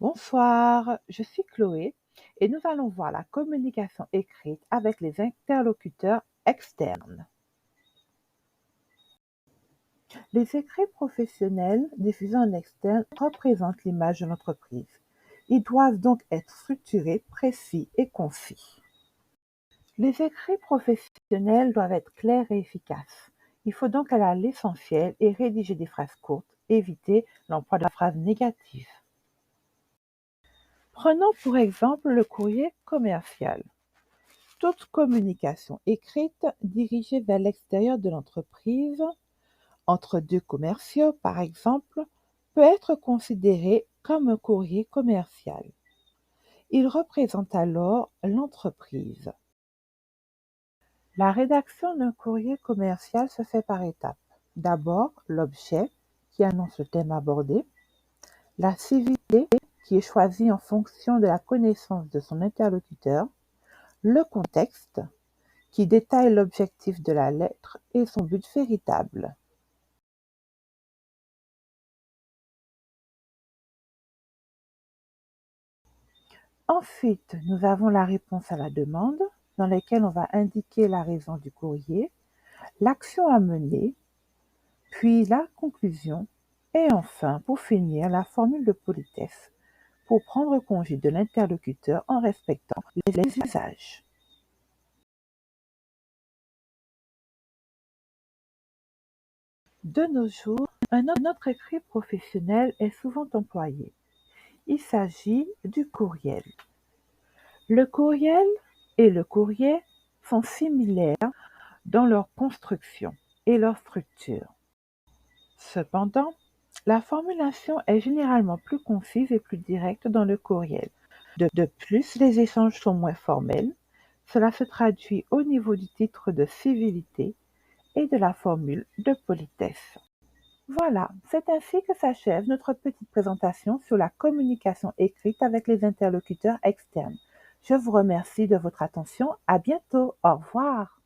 Bonsoir, je suis Chloé et nous allons voir la communication écrite avec les interlocuteurs externes. Les écrits professionnels diffusés en externe représentent l'image de l'entreprise. Ils doivent donc être structurés, précis et concis. Les écrits professionnels doivent être clairs et efficaces. Il faut donc aller à l'essentiel et rédiger des phrases courtes, éviter l'emploi de phrases négatives. Prenons pour exemple le courrier commercial. Toute communication écrite dirigée vers l'extérieur de l'entreprise, entre deux commerciaux par exemple, peut être considérée comme un courrier commercial. Il représente alors l'entreprise. La rédaction d'un courrier commercial se fait par étapes. D'abord, l'objet, qui annonce le thème abordé, la civilité, qui est choisie en fonction de la connaissance de son interlocuteur, le contexte, qui détaille l'objectif de la lettre et son but véritable. Ensuite, nous avons la réponse à la demande, dans laquelle on va indiquer la raison du courrier, l'action à mener, puis la conclusion, et enfin, pour finir, la formule de politesse, pour prendre congé de l'interlocuteur en respectant les usages. De nos jours, un autre écrit professionnel est souvent employé. Il s'agit du courriel. Le courriel et le courrier sont similaires dans leur construction et leur structure. Cependant, la formulation est généralement plus concise et plus directe dans le courriel. De plus, les échanges sont moins formels. Cela se traduit au niveau du titre de civilité et de la formule de politesse. Voilà, c'est ainsi que s'achève notre petite présentation sur la communication écrite avec les interlocuteurs externes. Je vous remercie de votre attention. À bientôt. Au revoir.